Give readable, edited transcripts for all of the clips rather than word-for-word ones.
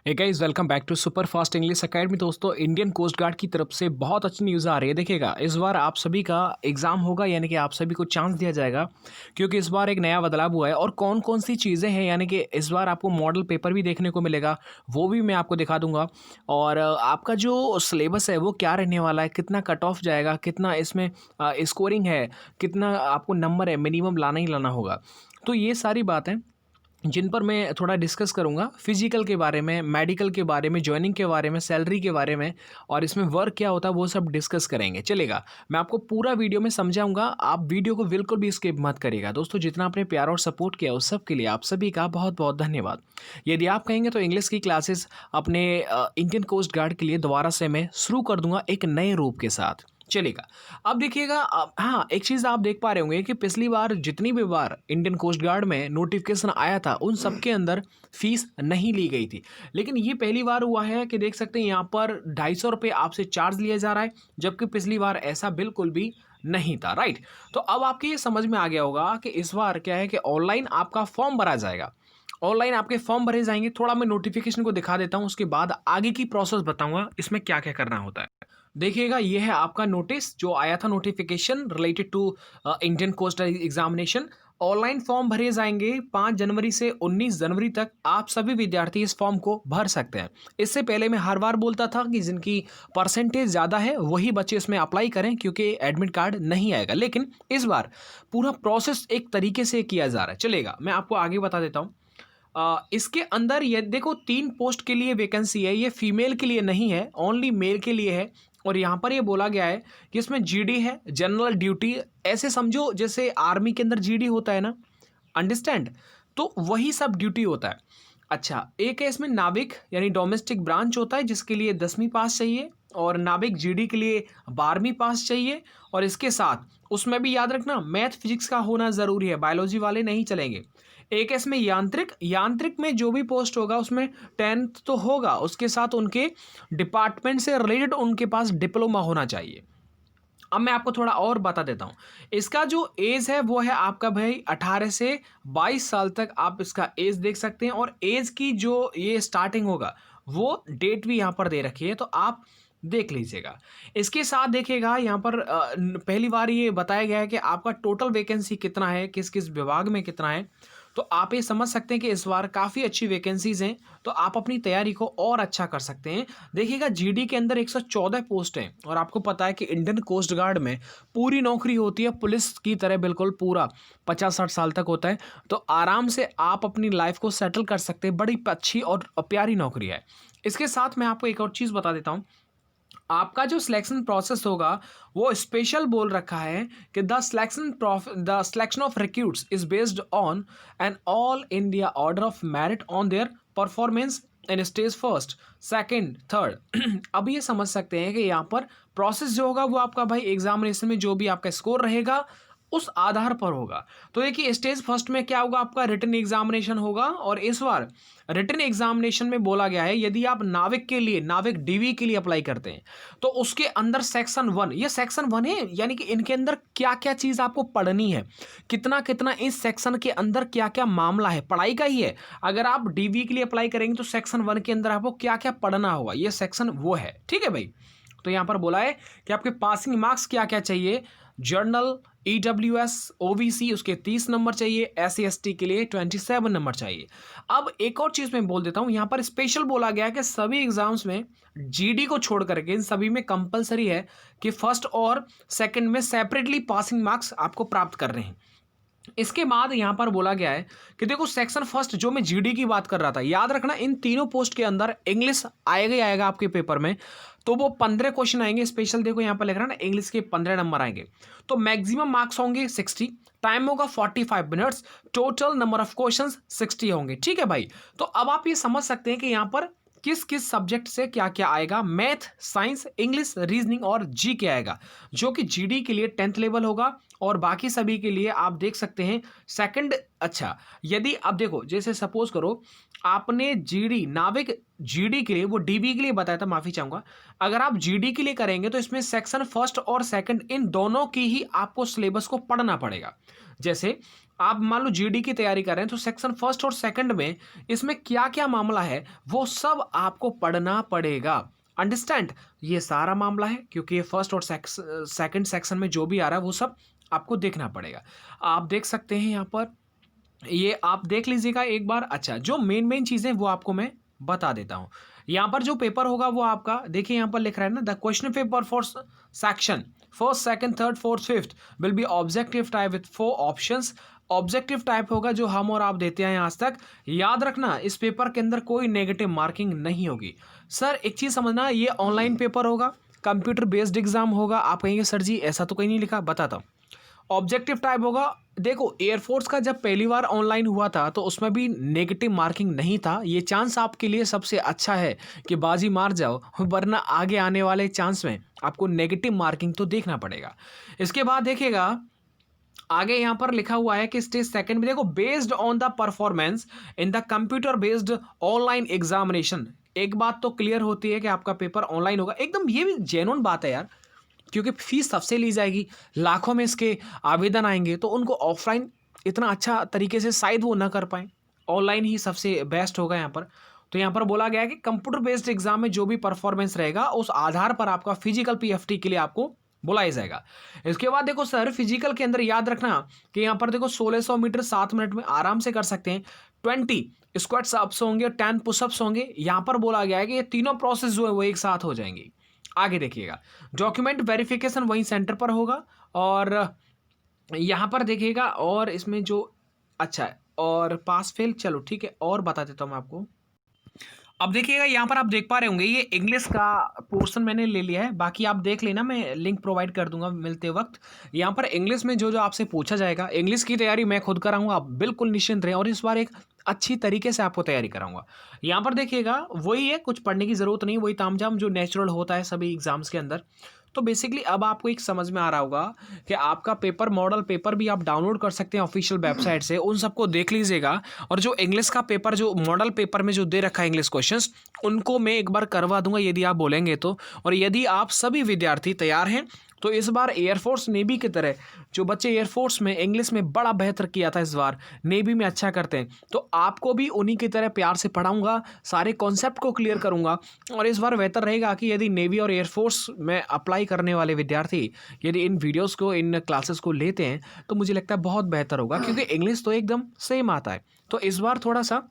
Hey guys, welcome back to super fast English academy. दोस्तों, Indian coast guard की तरफ से बहुत अच्छी न्यूज़ आ रही है। देखिएगा, इस बार आप सभी का एग्ज़ाम होगा, यानी कि आप सभी को चांस दिया जाएगा, क्योंकि इस बार एक नया बदलाव हुआ है। और कौन कौन सी चीज़ें हैं, यानी कि इस बार आपको मॉडल पेपर भी देखने को मिलेगा, वो भी मैं आपको दिखा दूंगा। और आपका जो सिलेबस है वो क्या रहने वाला है, कितना कट ऑफ जाएगा, कितना इसमें स्कोरिंग है, कितना आपको नंबर है, मिनिमम लाना ही लाना होगा। तो ये सारी बातें जिन पर मैं थोड़ा डिस्कस करूंगा, फिजिकल के बारे में, मेडिकल के बारे में, जॉइनिंग के बारे में, सैलरी के बारे में, और इसमें वर्क क्या होता है वो सब डिस्कस करेंगे। चलेगा, मैं आपको पूरा वीडियो में समझाऊंगा। आप वीडियो को बिल्कुल भी स्किप मत करिएगा। दोस्तों, जितना आपने प्यार और सपोर्ट किया उस सब के लिए आप सभी का बहुत बहुत धन्यवाद। यदि आप कहेंगे तो इंग्लिश की क्लासेस अपने इंडियन कोस्ट गार्ड के लिए दोबारा से मैं शुरू कर दूंगा एक नए रूप के साथ। चलेगा, अब देखिएगा, हाँ, एक चीज़ आप देख पा रहे होंगे कि पिछली बार जितनी भी बार इंडियन कोस्ट गार्ड में नोटिफिकेशन आया था उन सब के अंदर फीस नहीं ली गई थी। लेकिन ये पहली बार हुआ है कि देख सकते हैं यहाँ पर 250 रुपये आपसे चार्ज लिया जा रहा है, जबकि पिछली बार ऐसा बिल्कुल भी नहीं था। राइट, तो अब आपके ये समझ में आ गया होगा कि इस बार क्या है कि ऑनलाइन आपका फॉर्म भरा जाएगा। ऑनलाइन आपके फॉर्म भरे जाएंगे। थोड़ा मैं नोटिफिकेशन को दिखा देता हूँ, उसके बाद आगे की प्रोसेस बताऊंगा इसमें क्या क्या करना होता है। देखिएगा, ये है आपका नोटिस जो आया था, notification related to Indian coast examination. Online form भरे जाएंगे 5 जनवरी से 19 जनवरी तक। आप सभी विद्यार्थी इस फॉर्म को भर सकते हैं। इससे पहले मैं हर बार बोलता था कि जिनकी परसेंटेज ज़्यादा है वही बच्चे इसमें अप्लाई करें, क्योंकि एडमिट कार्ड नहीं आएगा। लेकिन इस बार पूरा प्रोसेस एक तरीके से किया जा रहा है। चलेगा, मैं आपको आगे बता देता हूँ। इसके अंदर ये देखो, 3 पोस्ट के लिए वैकेंसी है। ये फीमेल के लिए नहीं है, ओनली मेल के लिए है। और यहाँ पर ये बोला गया है कि इसमें जीडी है, जनरल ड्यूटी। ऐसे समझो जैसे आर्मी के अंदर जीडी होता है ना, अंडरस्टैंड, तो वही सब ड्यूटी होता है। अच्छा, एक है इसमें नाविक, यानी डोमेस्टिक ब्रांच होता है, जिसके लिए 10वीं पास चाहिए। और नाविक जीडी के लिए 12वीं पास चाहिए। और इसके साथ उसमें भी याद रखना, मैथ फिजिक्स का होना ज़रूरी है, बायोलॉजी वाले नहीं चलेंगे। एक है इसमें यांत्रिक। यांत्रिक में जो भी पोस्ट होगा उसमें 10th तो होगा, उसके साथ उनके डिपार्टमेंट से रिलेटेड उनके पास डिप्लोमा होना चाहिए। अब मैं आपको थोड़ा और बता देता हूँ। इसका जो एज है वो है आपका भाई 18 से 22 साल तक आप इसका एज देख सकते हैं। और एज की जो ये स्टार्टिंग होगा वो डेट भी यहाँ पर दे रखी है, तो आप देख लीजिएगा। इसके साथ देखिएगा, यहाँ पर पहली बार ये बताया गया है कि आपका टोटल वैकेंसी कितना है, किस किस विभाग में कितना है। तो आप ये समझ सकते हैं कि इस बार काफ़ी अच्छी वैकेंसीज हैं, तो आप अपनी तैयारी को और अच्छा कर सकते हैं। देखिएगा, जीडी के अंदर 114 पोस्ट हैं। और आपको पता है कि इंडियन कोस्ट गार्ड में पूरी नौकरी होती है, पुलिस की तरह बिल्कुल पूरा 50-60 साल तक होता है। तो आराम से आप अपनी लाइफ को सेटल कर सकते हैं। बड़ी अच्छी और प्यारी नौकरी है। इसके साथ मैं आपको एक और चीज़ बता देता हूँ। आपका जो सिलेक्शन प्रोसेस होगा वो स्पेशल बोल रखा है कि the selection of recruits is based on an all India order of merit on their performance in stage first, second, third. अब ये समझ सकते हैं कि यहाँ पर प्रोसेस जो होगा वो आपका भाई एग्जामिनेशन में जो भी आपका स्कोर रहेगा उस आधार पर होगा। तो देखिए, स्टेज फर्स्ट में क्या होगा, आपका रिटन एग्जामिनेशन होगा। और इस बार रिटन एग्जामिनेशन में बोला गया है, यदि आप नाविक के लिए, नाविक डीवी के लिए अप्लाई करते हैं, तो उसके अंदर सेक्शन 1, ये सेक्शन 1 है, यानी कि इनके अंदर क्या क्या चीज़ आपको पढ़नी है, कितना कितना इस सेक्शन के अंदर क्या क्या मामला है, पढ़ाई का ही है। अगर आप डीवी के लिए अप्लाई करेंगे तो सेक्शन 1 के अंदर आपको क्या क्या पढ़ना होगा, ये सेक्शन वो है। ठीक है भाई, तो यहाँ पर बोला है कि आपके पासिंग मार्क्स क्या क्या चाहिए। जर्नल, EWS, OBC उसके 30 नंबर चाहिए, SC/ST के लिए 27 नंबर चाहिए। अब एक और चीज़ मैं बोल देता हूँ, यहाँ पर स्पेशल बोला गया है कि सभी एग्जाम्स में जीडी को छोड़ करके इन सभी में कंपलसरी है कि फर्स्ट और सेकंड में सेपरेटली पासिंग मार्क्स आपको प्राप्त कर रहे हैं। इसके बाद यहाँ पर बोला गया है कि देखो, सेक्शन फर्स्ट जो मैं जीडी की बात कर रहा था, याद रखना इन तीनों पोस्ट के अंदर इंग्लिश आएगा ही आएगा आपके पेपर में। तो वो 15 क्वेश्चन आएंगे स्पेशल। देखो यहाँ पर लिख रहा है ना, इंग्लिश के 15 नंबर आएंगे। तो मैक्सिमम मार्क्स होंगे 60, टाइम होगा 45 minutes, total number of questions 60 होंगे। ठीक है भाई, तो अब आप ये समझ सकते हैं कि यहाँ पर किस किस सब्जेक्ट से क्या क्या आएगा। मैथ, साइंस, इंग्लिश, रीजनिंग और जी के आएगा, जो कि जीडी के लिए 10th लेवल होगा। और बाकी सभी के लिए आप देख सकते हैं सेकंड। अच्छा, यदि आप देखो, जैसे सपोज करो आपने जीडी, नाविक जीडी के लिए, वो डीबी के लिए बताया था, माफी चाहूंगा। अगर आप जीडी के लिए करेंगे तो इसमें सेक्शन फर्स्ट और सेकंड इन दोनों की ही आपको सिलेबस को पढ़ना पड़ेगा। जैसे आप मान लो जीडी की तैयारी कर रहे हैं तो सेक्शन फर्स्ट और सेकंड में इसमें क्या क्या मामला है वो सब आपको पढ़ना पड़ेगा। अंडरस्टैंड? ये सारा मामला है क्योंकि ये फर्स्ट और सेकंड सेक्शन में जो भी आ रहा है वो सब आपको देखना पड़ेगा। आप देख सकते हैं यहाँ पर, ये आप देख लीजिएगा एक बार। अच्छा, जो मेन मेन चीज़ें वो आपको मैं बता देता हूँ। यहाँ पर जो पेपर होगा वो आपका देखिए यहाँ पर लिख रहा है ना, the question paper for section first second third fourth fifth will be objective type with 4 options. Objective type होगा जो हम और आप देते हैं आज तक। याद रखना इस पेपर के अंदर कोई नेगेटिव मार्किंग नहीं होगी। सर एक चीज़ समझना, ये ऑनलाइन पेपर होगा, कंप्यूटर बेस्ड एग्जाम होगा। आप कहेंगे सर जी ऐसा तो कहीं नहीं लिखा, बताता हूँ। ऑब्जेक्टिव टाइप होगा। देखो एयरफोर्स का जब पहली बार ऑनलाइन हुआ था तो उसमें भी नेगेटिव मार्किंग नहीं था। ये चांस आपके लिए सबसे अच्छा है कि बाजी मार जाओ, वरना आगे आने वाले चांस में आपको नेगेटिव मार्किंग तो देखना पड़ेगा। इसके बाद देखिएगा आगे यहाँ पर लिखा हुआ है कि स्टेज सेकंड में देखो, based on the performance in the computer based online examination. एक बात तो क्लियर होती है कि आपका पेपर ऑनलाइन होगा, एकदम ये भी जेन्युइन बात है यार, क्योंकि फीस सबसे ली जाएगी, लाखों में इसके आवेदन आएंगे तो उनको ऑफलाइन इतना अच्छा तरीके से शायद वो ना कर पाएँ, ऑनलाइन ही सबसे बेस्ट होगा यहाँ पर। तो यहाँ पर बोला गया है कि कंप्यूटर बेस्ड एग्जाम में जो भी परफॉर्मेंस रहेगा उस आधार पर आपका फिजिकल पीएफटी के लिए आपको बुलाया जाएगा। इसके बाद देखो सर, फिजिकल के अंदर याद रखना कि यहाँ पर देखो 1600 मीटर 7 मिनट में आराम से कर सकते हैं। 20 स्क्वाट्स अप्स होंगे, 10 पुशअप्स होंगे। यहाँ पर बोला गया है कि ये तीनों प्रोसेस जो है वो एक साथ हो जाएंगी। आगे देखिएगा, डॉक्यूमेंट वेरिफिकेशन वहीं सेंटर पर होगा। और यहाँ पर देखिएगा, और इसमें जो अच्छा है और पास फेल, चलो ठीक है और बता देता हूँ मैं आपको। अब देखिएगा यहाँ पर आप देख पा रहे होंगे ये इंग्लिश का पोर्शन मैंने ले लिया है, बाकी आप देख लेना, मैं लिंक प्रोवाइड कर दूंगा मिलते वक्त। यहाँ पर इंग्लिश में जो जो आपसे पूछा जाएगा, इंग्लिश की तैयारी मैं खुद कराऊंगा, आप बिल्कुल निश्चिंत रहें, और इस बार एक अच्छी तरीके से आपको तैयारी कराऊंगा। यहाँ पर देखिएगा वही है, कुछ पढ़ने की जरूरत नहीं, वही तामझाम जो नेचुरल होता है सभी एग्जाम्स के अंदर। तो बेसिकली अब आपको एक समझ में आ रहा होगा कि आपका पेपर, मॉडल पेपर भी आप डाउनलोड कर सकते हैं ऑफिशियल वेबसाइट से, उन सबको देख लीजिएगा। और जो इंग्लिश का पेपर, जो मॉडल पेपर में जो दे रखा है इंग्लिश क्वेश्चंस, उनको मैं एक बार करवा दूंगा यदि आप बोलेंगे तो। और यदि आप सभी विद्यार्थी तैयार हैं तो इस बार एयरफोर्स नेवी की तरह जो बच्चे एयरफोर्स में इंग्लिश में बड़ा बेहतर किया था, इस बार नेवी में अच्छा करते हैं, तो आपको भी उन्हीं की तरह प्यार से पढ़ाऊंगा, सारे कॉन्सेप्ट को क्लियर करूंगा। और इस बार बेहतर रहेगा कि यदि नेवी और एयरफोर्स में अप्लाई करने वाले विद्यार्थी यदि इन वीडियोज़ को, इन क्लासेस को लेते हैं तो मुझे लगता है बहुत बेहतर होगा, क्योंकि इंग्लिश तो एकदम सेम आता है। तो इस बार थोड़ा सा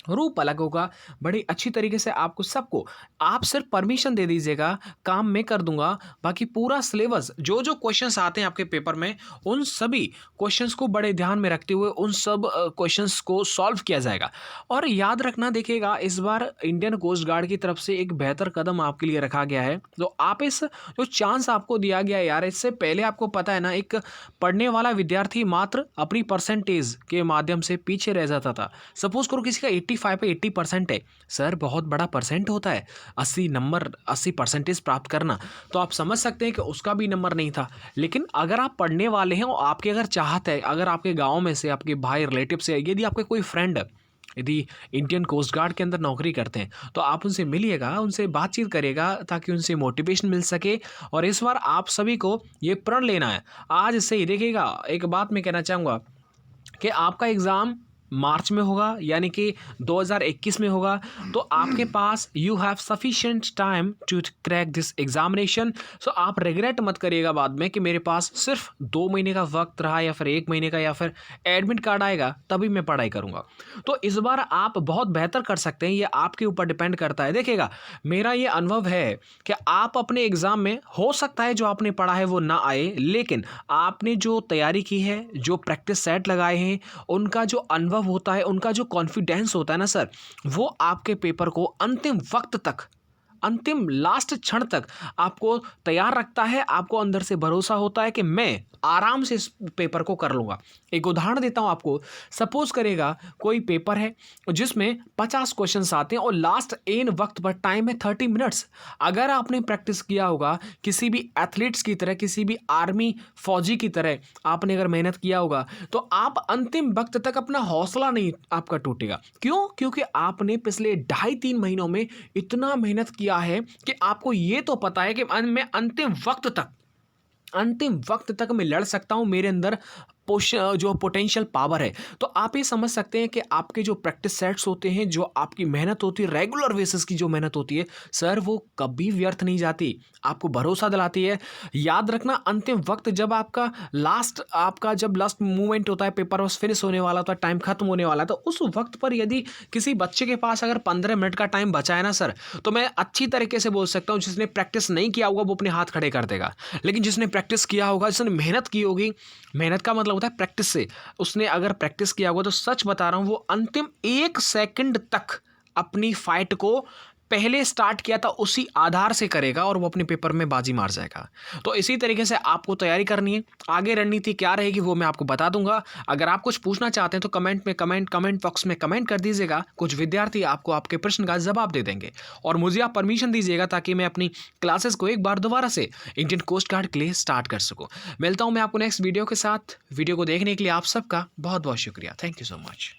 रूप अलग होगा, बड़ी अच्छी तरीके से आपको सबको, आप सिर्फ परमिशन दे दीजिएगा, काम मैं कर दूंगा। बाकी पूरा सिलेबस, जो जो क्वेश्चंस आते हैं आपके पेपर में, उन सभी क्वेश्चंस को बड़े ध्यान में रखते हुए उन सब क्वेश्चंस को सॉल्व किया जाएगा। और याद रखना, देखिएगा इस बार इंडियन कोस्ट गार्ड की तरफ से एक बेहतर कदम आपके लिए रखा गया है। तो आप इस जो चांस आपको दिया गया है यार, इससे पहले आपको पता है ना, एक पढ़ने वाला विद्यार्थी मात्र अपनी परसेंटेज के माध्यम से पीछे रह जाता था। सपोज करो किसी का 85 पे 80% है, सर बहुत बड़ा परसेंट होता है 80 नंबर, 80 परसेंटेज प्राप्त करना, तो आप समझ सकते हैं कि उसका भी नंबर नहीं था। लेकिन अगर आप पढ़ने वाले हैं और आपके अगर चाहत है, अगर आपके गांव में से, आपके भाई रिलेटिव से, यदि आपके कोई फ्रेंड यदि इंडियन कोस्ट गार्ड के अंदर नौकरी करते हैं, तो आप उनसे मिलिएगा, उनसे बातचीत करिएगा, ताकि उनसे मोटिवेशन मिल सके। और इस बार आप सभी को ये प्रण लेना है आज से ही। देखिएगा एक बात मैं कहना चाहूँगा कि आपका एग्ज़ाम मार्च में होगा, यानी कि 2021 में होगा, तो आपके पास you have sufficient time to crack this examination. So आप रिग्रेट मत करिएगा बाद में कि मेरे पास सिर्फ 2 महीने का वक्त रहा, या फिर 1 महीने का, या फिर एडमिट कार्ड आएगा तभी मैं पढ़ाई करूँगा। तो इस बार आप बहुत बेहतर कर सकते हैं, ये आपके ऊपर डिपेंड करता है। देखिएगा मेरा ये अनुभव है कि आप अपने एग्ज़ाम में, हो सकता है जो आपने पढ़ा है वो ना आए, लेकिन आपने जो तैयारी की है, जो प्रैक्टिस सेट लगाए हैं, उनका जो अनुभव होता है, उनका जो कॉन्फिडेंस होता है ना सर, वो आपके पेपर को अंतिम वक्त तक, अंतिम लास्ट क्षण तक आपको तैयार रखता है। आपको अंदर से भरोसा होता है कि मैं आराम से इस पेपर को कर लूँगा। एक उदाहरण देता हूँ आपको। सपोज करेगा कोई पेपर है जिसमें 50 क्वेश्चंस आते हैं और लास्ट एन वक्त पर टाइम है 30 मिनट्स। अगर आपने प्रैक्टिस किया होगा किसी भी एथलीट्स की तरह, किसी भी आर्मी फौजी की तरह आपने अगर मेहनत किया होगा, तो आप अंतिम वक्त तक अपना हौसला नहीं आपका टूटेगा। क्यों? क्योंकि आपने पिछले 2.5-3 महीनों में इतना मेहनत किया है कि आपको ये तो पता है कि मैं अंतिम वक्त तक मैं लड़ सकता हूं, मेरे अंदर जो पोटेंशियल पावर है। तो आप ये समझ सकते हैं कि आपके जो प्रैक्टिस सेट्स होते हैं, जो आपकी मेहनत होती है, रेगुलर बेसिस की जो मेहनत होती है सर, वो कभी व्यर्थ नहीं जाती, आपको भरोसा दिलाती है। याद रखना, अंतिम वक्त जब आपका जब लास्ट मूवमेंट होता है, पेपर बस फिनिश होने वाला होता है, टाइम खत्म होने वाला है, तो उस वक्त पर यदि किसी बच्चे के पास अगर 15 मिनट का टाइम बचा है ना सर, तो मैं अच्छी तरीके से बोल सकता हूँ, जिसने प्रैक्टिस नहीं किया होगा वो अपने हाथ खड़े कर देगा, लेकिन जिसने प्रैक्टिस किया होगा, जिसने मेहनत की होगी, मेहनत का मतलब होता है प्रैक्टिस से, उसने अगर प्रैक्टिस किया होगा तो सच बता रहा हूं, वो अंतिम 1 सेकंड तक अपनी फाइट को पहले स्टार्ट किया था उसी आधार से करेगा और वो अपने पेपर में बाजी मार जाएगा। तो इसी तरीके से आपको तैयारी करनी है। आगे रणनीति क्या रहेगी वो मैं आपको बता दूंगा। अगर आप कुछ पूछना चाहते हैं तो कमेंट बॉक्स में कमेंट कर दीजिएगा। कुछ विद्यार्थी आपको आपके प्रश्न का जवाब दे देंगे और मुझे आप परमिशन दीजिएगा ताकि मैं अपनी क्लासेस को एक बार दोबारा से इंडियन कोस्ट गार्ड के लिए स्टार्ट कर सकूँ। मिलता हूँ मैं आपको नेक्स्ट वीडियो के साथ। वीडियो को देखने के लिए आप सबका बहुत बहुत शुक्रिया। Thank you so much.